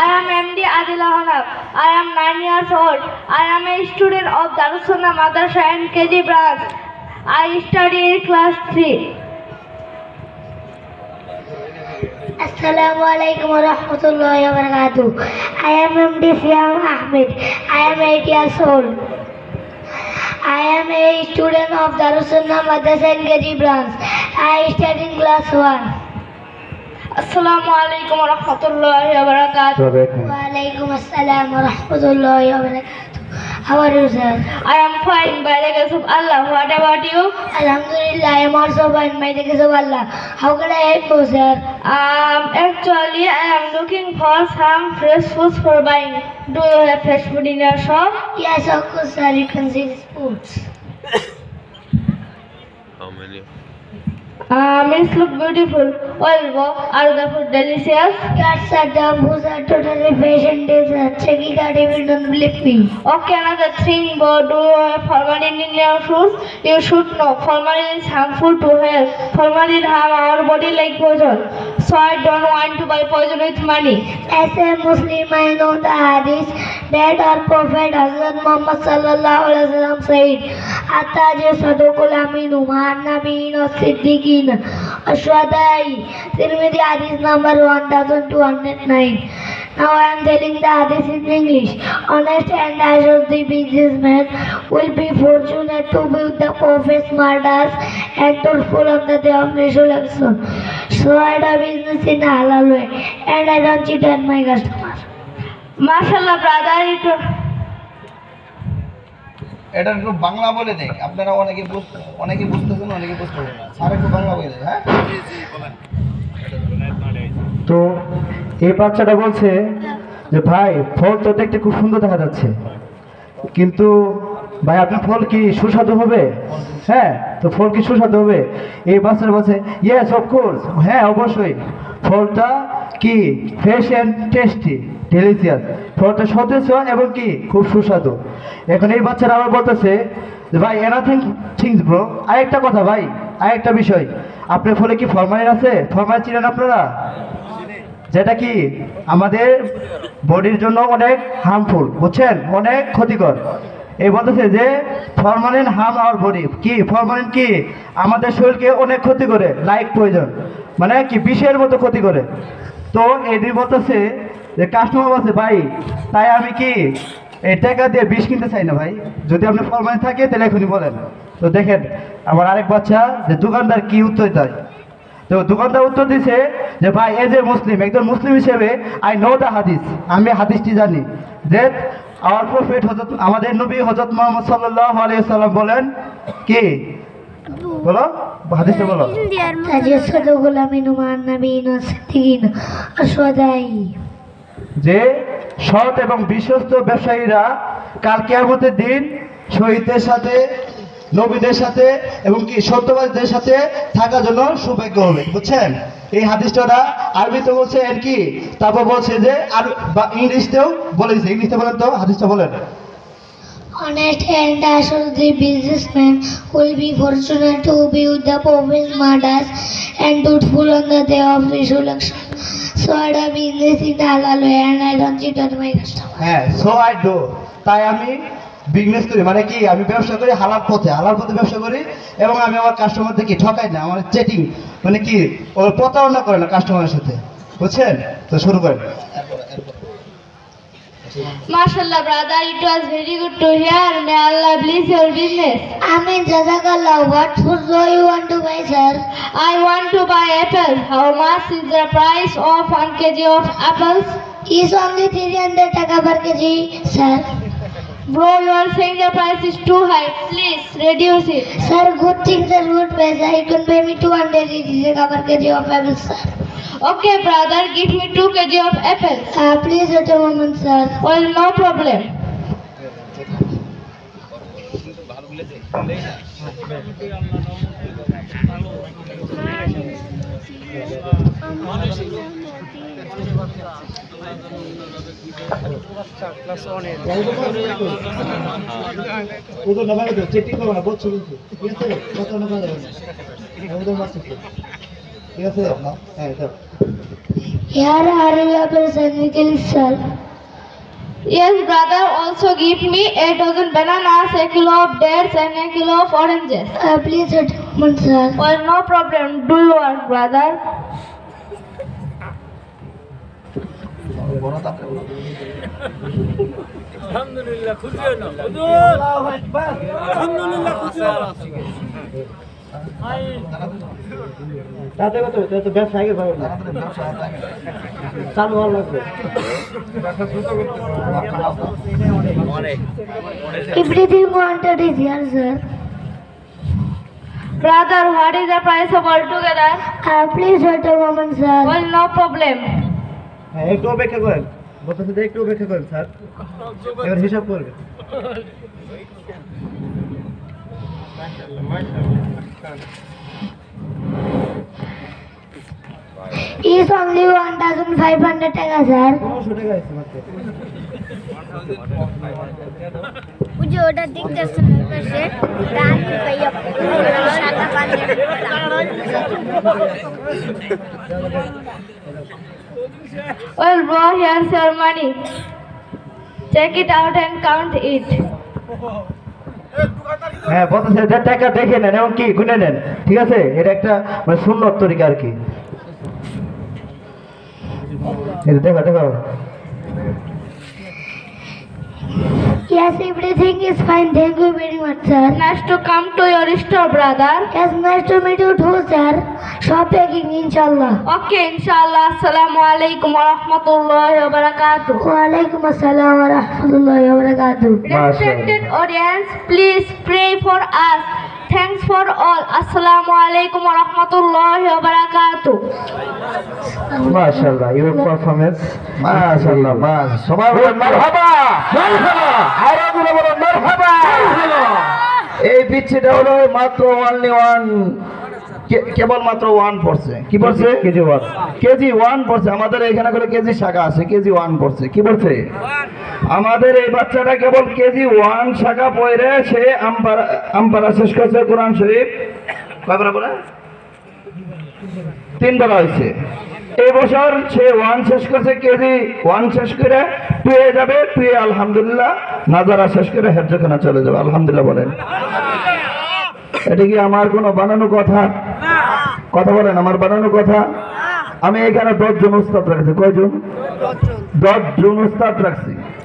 I am MD Adila Hanaf. I am 9 years old. I am a student of Darussunnah Madrasa and KG branch. I study in class 3. Assalamu alaikum wa rahmatullahi wa barakatuh. I am MD Siam Ahmed. I am 8 years old. I am a student of Darussunnah Madrasa and KG branch. I study in class 1. Assalamu alaikum wa rahmatullahi wa barakatuh. Wa alaikum assalam wa rahmatullahi wa barakatuh. How are you, sir? I am fine by the grace of Allah. What about you? Alhamdulillah, I am also fine by the grace of Allah. How can I help you, sir? Actually, I am looking for some fresh foods for buying. Do you have fresh food in your shop? Yes, of course, sir. You can see these foods. How many? Meals look beautiful. Although, are the food delicious? Yes, sir. The foods are totally fresh and delicious. Check it out if you don't believe me. Okay, another thing, but do you have formalin in your foods? You should know formalin is harmful to health. Formalin harm our body like poison. So I don't want to buy poison with money. As a Muslim, I know the hadith that our Prophet Hazrat Muhammad sallallahu alaihi wasallam said, "Ataja sadukul aminu ma'an nabiyyin as-siddiqin ash-shuhada'i." Tirmidhi hadith number 1209. Now I am telling the hadith in English. Honest and trustworthy businessman will be fortunate to be with the Prophet's martyrs and truthful on the day of resurrection. So I do business in a halal way and I don't cheat on my customers. Mashallah, brother, it এটা একটু বাংলা বলে দেখ, আপনারা অনেকে বুঝতেছেন, অনেকে বুঝতেছেন না। স্যার একটু বাংলা বলে দেখ। হ্যাঁ, তো এই বাচ্চাটা বলছে যে ভাই ফল তো দেখতে খুব সুন্দর দেখা যাচ্ছে, কিন্তু ভাই আপনার ফল কি সুস্বাদু হবে? হ্যাঁ, তো ফল কি সুস্বাদু হবে? এই বাচ্চাটা বলছে ইয়েস অফকোর্স, হ্যাঁ অবশ্যই, ফলটা কি ফ্রেশ অ্যান্ড টেস্টি ডেলিশিয়াস, ফলটা সতেজ এবং কি খুব সুস্বাদু। এখন এই বাচ্চারা আবার বলতেছে যে ভাই এনাথিং থিংস ব্রো, আরেকটা কথা ভাই, আরেকটা বিষয়, আপনার ফলে কি ফরমালিন আছে? ফরমালিন চিনেন আপনারা? যেটা কি আমাদের বডির জন্য অনেক হার্মফুল, বুঝছেন, অনেক ক্ষতিকর। এই বলতেছে যে ফরমালিন হার্ম আওয়ার বডি, কি ফরমালিন কি আমাদের শরীরকে অনেক ক্ষতি করে, লাইক পয়জন, মানে কি বিষের মতো ক্ষতি করে। তো এটি বলতেছে যে কাস্টমার বলছে ভাই তাই আমি কি এই টাকা দিয়ে বিষ কিনতে চাই না ভাই, যদি আপনার ফরমালিন থাকে তাহলে এখনই বলেন। তো দেখেন আমার আরেক বাচ্চা যে দোকানদার কি উত্তর দেয়। তো দোকানদার উত্তর দিছে যে ভাই এজ এ মুসলিম, একজন মুসলিম হিসেবে আই নো দ্য হাদিস, আমি হাদিসটি জানি যে আওয়ার প্রফেট হযরত আমাদের নবী হযরত মুহাম্মদ সাল্লাল্লাহু আলাইহি ওয়াসাল্লাম বলেন কি বলো, হাদিসটা বলো। Ataja sadukul aminu ma'an nabiyyin as-siddiqin ash-shuhada'i. যে সৎ এবং বিশ্বস্ত ব্যবসায়ীরা কাল কিয়ামতের দিন শহীদদের সাথে, নবীদের সাথে এবং কি সত্যবাদীদের সাথে থাকার জন্য সৌভাগ্য হবে, বুঝছেন। এই হাদিসটা আরবিতে বলছে আর কি, তারপর বলছে যে আর ইংলিশতেও বলে দিচ্ছে। ইংলিশে বলেন তো, হাদিসটা বলেন। Honest and trustworthy businessman will be fortunate to be with the Prophet's martyrs and truthful on the day of resurrection. So I do business in a halal way and I don't cheat on my customers. হ্যাঁ, so I do, তাই আমি business করি, মানে কি আমি ব্যবসা করি হালাল পথে, হালাল পথে ব্যবসা করি এবং আমি আমার কাস্টমারদের কি ঠকাই না, আমার চেটিং মানে কি ওর প্রতারণা করে না কাস্টমারের সাথে, বুঝছেন। তো শুরু করেন। Mashallah, brother, it was very good to hear. May Allah bless your business. Amin, Jazakallah. What food do you want to buy, sir? I want to buy apples. How much is the price of 1 kg of apples? Is only 300 taka per kg, sir. Bro, you are saying the price is too high. Please reduce it. Sir, good things are good price. You can pay me 280 taka per kg of apples, sir. Okay, brother, give me 2 kg of apples. Please wait a moment, sir. Well, no problem. Checking করবো না, বলছো ঠিক আছে, কত টাকা যাবে না, ঠিক আছে, হ্যাঁ। Here are your present, sir. Yes, brother, also give me a dozen bananas, a kilo of dates and a kilo of oranges. Please settlement, sir. Well, no problem. Do your work, brother. বড় তাতে আলহামদুলিল্লাহ খুশি হলো আল্লাহু আকবার আলহামদুলিল্লাহ খুশি হলো তাতে কত তো ব্যবসা আগে পাবেন না চালু হওয়া লাগবে Everything wanted is here, sir. Brother, what is the price of altogether? Please wait a moment, sir. Well, no problem. হ্যাঁ একটু অপেক্ষা করেন বলতেছে যে একটু অপেক্ষা করেন স্যার এবার হিসাব করবেন Is only 1,500 taka, sir. 1500 টাকা আছে মাত্র मुझे ऑर्डर दिख दर्शन से दान भैया सादा पानी Well, bro, here's your money. Check it out and count it. হ্যাঁ বলতেছে যে টাকা দেখে নেন এবং কি গুনে নেন ঠিক আছে এটা একটা মানে সুন্নত তরিকা আর কি এটা দেখো দেখো Yes, everything is fine. Thank you very much, sir. Nice to come to your store, brother. Yes, nice to meet you too, sir. Shop packing, inshallah. Okay, inshallah. Assalamu alaikum wa rahmatullahi wa barakatuh. Wa alaikum assalam wa rahmatullahi wa barakatuh. Respected audience, please pray for us. Thanks for all. Assalamu alaikum wa rahmatullahi wa barakatuh. মাশাআল্লাহ your performance মাশাআল্লাহ বাস সবাই বলেন মারহাবা মারহাবা আরো জোরে বলেন মারহাবা এই বিচ্ছিটা হলো মাত্র অনলি ওয়ান কেবল মাত্র 1 পড়ছে কি পড়ছে কেজি 1 পড়ছে আমাদের এখানে করে কেজি শাখা আছে কেজি 1 পড়ছে কি পড়ছে আমাদের এই বাচ্চাটা কেবল কেজি 1 শাখা পড়ে সে আমপারা শেষ করছে কোরআন শরীফ কয়বার বলে 3 বার হয়েছে এই বছর সে 1 শেষ করছে কেজি 1 শেষ করে 2 এ যাবে 2 এ আলহামদুলিল্লাহ নাজারা শেষ করে হেফজখানা চলে যাবে আলহামদুলিল্লাহ বলেন এটা কি আমার কোনো বানানো কথা কথা বলেন আমার বানানো কথা আমি এখানে 10 জন উস্তাদ রাখছি কয়জন 10 জন উস্তাদ রাখছি